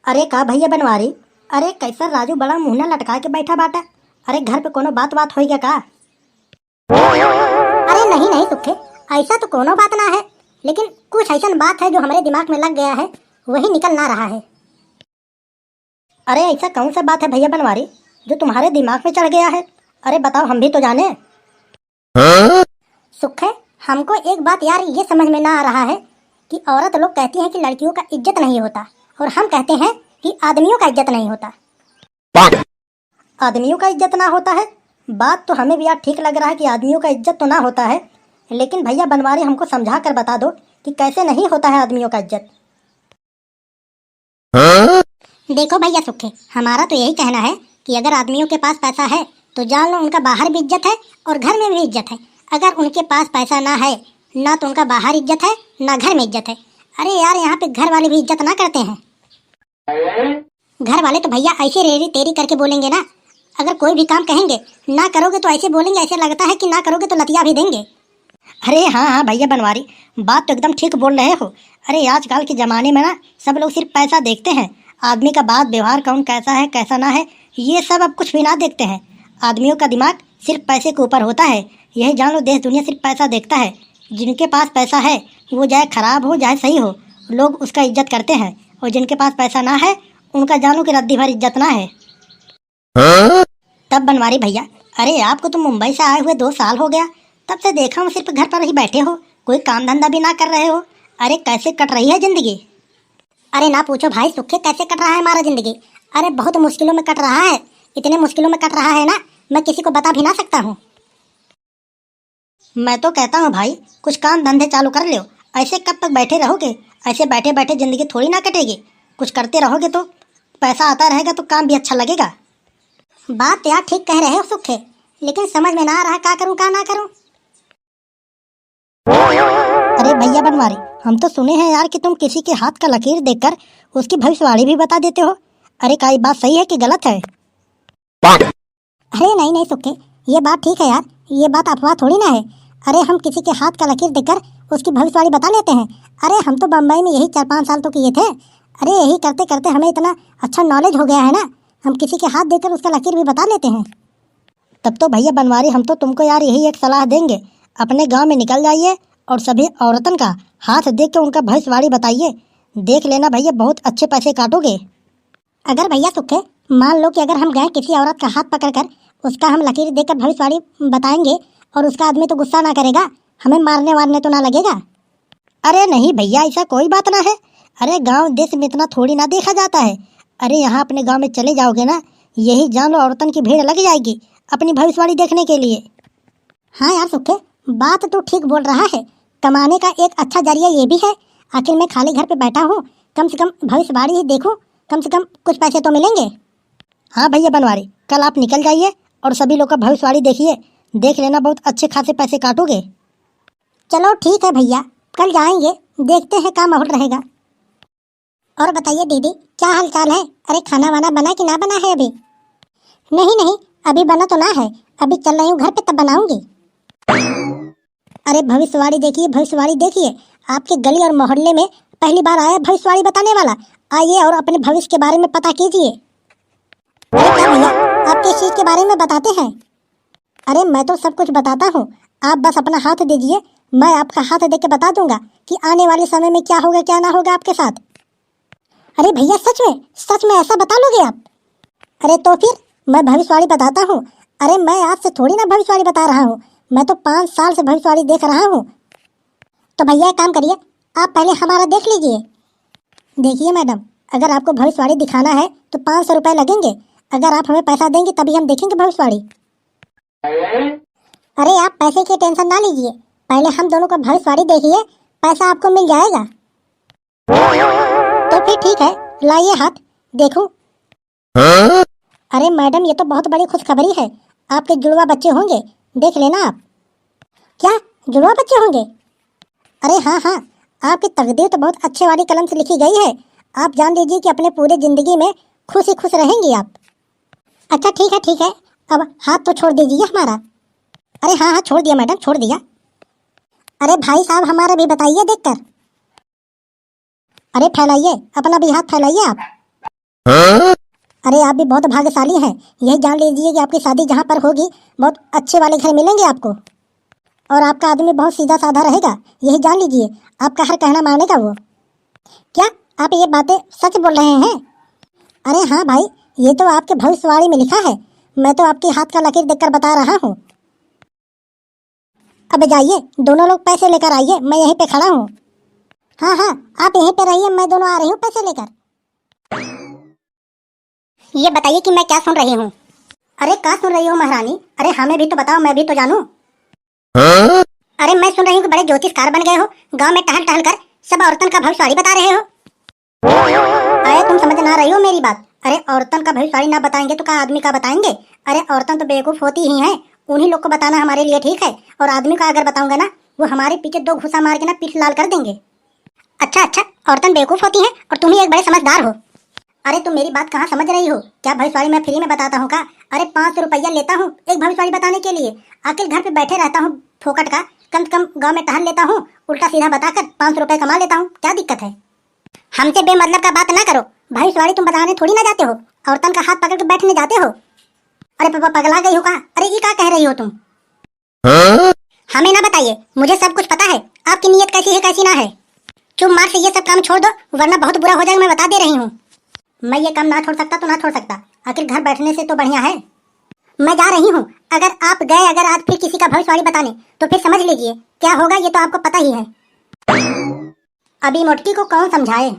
अरे का भैया बनवारी। अरे कैसा राजू बड़ा मुंह न लटका के बैठा बाटा। अरे घर पे कोनो बात बात हो गया का? अरे नहीं नहीं सुखे, ऐसा तो कोनो बात ना है, लेकिन कुछ ऐसा बात है जो हमारे दिमाग में लग गया है, वही निकल ना रहा है। अरे ऐसा कौन सा बात है भैया बनवारी जो तुम्हारे दिमाग में चढ़ गया है? अरे बताओ, हम भी तो जाने। सुखे, हमको एक बात यार ये समझ में ना आ रहा है कि औरत लोग कहती हैं कि लड़कियों का इज्जत नहीं होता, और हम कहते हैं कि आदमियों का इज्जत नहीं होता। आदमियों का इज्जत ना होता है, बात तो हमें भी यार ठीक लग रहा है कि आदमियों का इज्जत तो ना होता है, लेकिन भैया बनवारी हमको समझा कर बता दो कि कैसे नहीं होता है आदमियों का इज्जत। देखो भैया सुखे, हमारा तो यही कहना है कि अगर आदमियों के पास पैसा है तो जान लो उनका बाहर भी इज्जत है और घर में भी इज्जत है। अगर उनके पास पैसा ना है, ना तो उनका बाहर इज्जत है ना घर में इज्जत है। अरे यार, यहाँ पे घर वाले भी इज्जत ना करते हैं। घर वाले तो भैया ऐसे रेरी तेरी करके बोलेंगे ना, अगर कोई भी काम कहेंगे ना करोगे तो ऐसे बोलेंगे, ऐसे लगता है कि ना करोगे तो लतिया भी देंगे। अरे हाँ हाँ भैया बनवारी, बात तो एकदम ठीक बोल रहे हो। अरे आजकल के ज़माने में ना सब लोग सिर्फ पैसा देखते हैं, आदमी का बात व्यवहार कौन कैसा है कैसा ना है ये सब अब कुछ भी ना देखते हैं। आदमियों का दिमाग सिर्फ पैसे के ऊपर होता है, यही जान लो देश दुनिया सिर्फ पैसा देखता है। जिनके पास पैसा है वो चाहे खराब हो चाहे सही हो, लोग उसका इज्जत करते हैं, और जिनके पास पैसा ना है उनका जानो कि रद्दी भर इज्जत ना है। तब बनवारी भैया, अरे आपको तो मुंबई से आए हुए 2 साल हो गया, तब से देखा हूँ सिर्फ घर पर ही बैठे हो, कोई काम धंधा भी ना कर रहे हो। अरे कैसे कट रही है जिंदगी? अरे ना पूछो भाई सुखे, कैसे कट रहा है हमारा जिंदगी। अरे बहुत मुश्किलों में कट रहा है, इतने मुश्किलों में कट रहा है ना, मैं किसी को बता भी ना सकता हूँ। मैं तो कहता हूँ भाई कुछ काम धंधे चालू कर लो, ऐसे कब तक बैठे रहोगे? ऐसे बैठे बैठे जिंदगी थोड़ी ना कटेगी, कुछ करते रहोगे तो पैसा आता रहेगा तो काम भी अच्छा लगेगा। बात यार ठीक कह रहे हो सुखे, लेकिन समझ में ना आ रहा क्या करूँ क्या ना करूँ। अरे भैया बनवारी, हम तो सुने हैं यार कि तुम किसी के हाथ का लकीर देखकर उसकी भविष्यवाणी भी बता देते हो। अरे क्या ये बात सही है कि गलत है? अरे नहीं नहीं सुखे, ये बात ठीक है यार, ये बात अफवाह थोड़ी ना है। अरे हम किसी के हाथ का लकीर देखकर उसकी भविष्यवाणी बता लेते हैं। अरे हम तो बम्बई में यही 4-5 साल तो किए थे। अरे यही करते करते हमें इतना अच्छा नॉलेज हो गया है ना, हम किसी के हाथ देखकर उसका लकीर भी बता लेते हैं। तब तो भैया बनवारी हम तो तुमको यार यही एक सलाह देंगे, अपने गांव में निकल जाइए और सभी औरतन का हाथ देख के उनका भविष्यवाणी बताइए, देख लेना भैया बहुत अच्छे पैसे काटोगे। अगर भैया सुखे मान लो कि अगर हम गए किसी औरत का हाथ पकड़कर उसका हम लकीर देकर भविष्यवाणी बताएंगे और उसका आदमी तो गुस्सा ना करेगा, हमें मारने वारने तो ना लगेगा? अरे नहीं भैया, ऐसा कोई बात ना है। अरे गांव देश में इतना थोड़ी ना देखा जाता है। अरे यहाँ अपने गांव में चले जाओगे ना, यही जान लो औरतन की भीड़ लग जाएगी अपनी भविष्यवाणी देखने के लिए। हाँ यार सुखे, बात तो ठीक बोल रहा है, कमाने का एक अच्छा जरिया ये भी है। आखिर मैं खाली घर पे बैठा हूँ, कम से कम भविष्यवाणी ही देखूँ, कम से कम कुछ पैसे तो मिलेंगे। हाँ भैया बनवारी, कल आप निकल जाइए और सभी लोग का भविष्यवाणी देखिए, देख लेना बहुत अच्छे खासे पैसे काटोगे। चलो ठीक है भैया, कल जाएंगे, देखते हैं क्या माहौल रहेगा। और बताइए दीदी, क्या हाल चाल है? अरे खाना वाना बना कि ना बना है अभी? नहीं नहीं, अभी बना तो ना है, अभी चल रही हूँ घर पे तब बनाऊंगी। अरे भविष्यवाणी देखिए भविष्यवाणी देखिए, आपके गली और मोहल्ले में पहली बार आया भविष्यवाणी बताने वाला, आइए और अपने भविष्य के बारे में पता कीजिए। अरे क्या भैया, आप किस चीज के बारे में बताते हैं? अरे मैं तो सब कुछ बताता हूँ, आप बस अपना हाथ दीजिए, मैं आपका हाथ दे के बता दूंगा कि आने वाले समय में क्या होगा क्या ना होगा आपके साथ। अरे भैया सच में ऐसा बता लोगे आप? अरे तो फिर मैं भविष्यवाणी बताता हूँ। अरे मैं आपसे थोड़ी ना भविष्यवाणी बता रहा हूँ, मैं तो 5 साल से भविष्यवाणी देख रहा हूँ। तो भैया एक काम करिए, आप पहले हमारा देख लीजिए। देखिए मैडम, अगर आपको भविष्यवाणी दिखाना है तो 500 रुपये लगेंगे, अगर आप हमें पैसा देंगे तभी हम देखेंगे भविष्यवाणी। अरे आप पैसे की टेंशन ना लीजिए, पहले हम दोनों का भविष्यवाणी देखिए, पैसा आपको मिल जाएगा। तो फिर ठीक है, लाइए हाथ देखूं। अरे मैडम, ये तो बहुत बड़ी खुशखबरी है, आपके जुड़वा बच्चे होंगे, देख लेना आप। क्या जुड़वा बच्चे होंगे? अरे हाँ हाँ, आपकी तकदीर तो बहुत अच्छे वाली कलम से लिखी गई है, आप जान लीजिए कि अपने पूरे जिंदगी में खुश ही खुश रहेंगी आप। अच्छा ठीक है, अब हाथ तो छोड़ दीजिए हमारा। अरे हाँ हाँ छोड़ दिया मैडम, छोड़ दिया। अरे भाई साहब हमारा भी बताइए देखकर। अरे फैलाइए, अपना भी हाथ फैलाइए आप। अरे आप भी बहुत भाग्यशाली हैं। यही जान लीजिए कि आपकी शादी जहाँ पर होगी बहुत अच्छे वाले घर मिलेंगे आपको, और आपका आदमी बहुत सीधा साधा रहेगा। यही जान लीजिए, आपका हर कहना मानेगा वो। क्या आप ये बातें सच बोल रहे हैं? अरे हाँ भाई, ये तो आपके भविष्यवाणी में लिखा है। मैं तो आपके हाथ का लकीर देखकर बता रहा हूँ। अब जाइए, दोनों लोग पैसे लेकर आइए, मैं यहीं पे खड़ा हूँ। हाँ हाँ, आप यहीं पे रहिए, मैं दोनों आ रही हूँ पैसे लेकर। ये बताइए कि मैं क्या सुन रही हूँ? अरे क्या सुन रही हो महारानी? अरे हमें भी तो बताओ, मैं भी तो जानूं। अरे मैं सुन रही हूँ कि बड़े ज्योतिषकार बन गए हो, गांव में टहल टहल कर सब औरतन का भविष्यवाणी बता रहे हो। अरे तुम समझ ना रही हो मेरी बात। अरे औरतन का भविष्यवाणी ना बताएंगे तो क्या आदमी का बताएंगे? अरे औरतन तो बेवकूफ होती ही हैं, उन्हीं लोग को बताना हमारे लिए ठीक है। और आदमी का अगर बताऊंगा ना, वो हमारे पीछे दो घुसा मार के ना पीठ लाल कर देंगे। अच्छा अच्छा, औरतन बेवकूफ होती हैं और तुम ही एक बड़े समझदार हो। अरे तुम मेरी बात कहाँ समझ रही हो? क्या भविष्यवाणी मैं फ्री में बताता हूँ का? अरे 500 रुपया लेता हूँ एक भविष्यवाणी बताने के लिए। आखिर घर पे बैठे रहता हूँ फोकट का, कम से कम गाँव में टहल लेता हूँ, उल्टा सीधा बताकर 500 रुपये कमा लेता हूँ। क्या दिक्कत है? हमसे बेमतलब का बात ना करो। भविष्यवाणी तुम बताने थोड़ी ना जाते हो, औरतन का हाथ पकड़ के बैठने जाते हो। अरे पापा पगला गई हो का? अरे ये क्या कह रही हो तुम? हमें ना बताइए, मुझे सब कुछ पता है आपकी नीयत कैसी है कैसी ना है। चुप मार से ये सब काम छोड़ दो, वरना बहुत बुरा हो जाएगा, मैं बता दे रही हूँ। मैं ये काम ना छोड़ सकता तो ना छोड़ सकता, आखिर घर बैठने से तो बढ़िया है। मैं जा रही हूँ। अगर आप गए अगर आज फिर किसी का भविष्यवाणी बताने, तो फिर समझ लीजिए क्या होगा, ये तो आपको पता ही है। अभी मोटकी को कौन समझाए।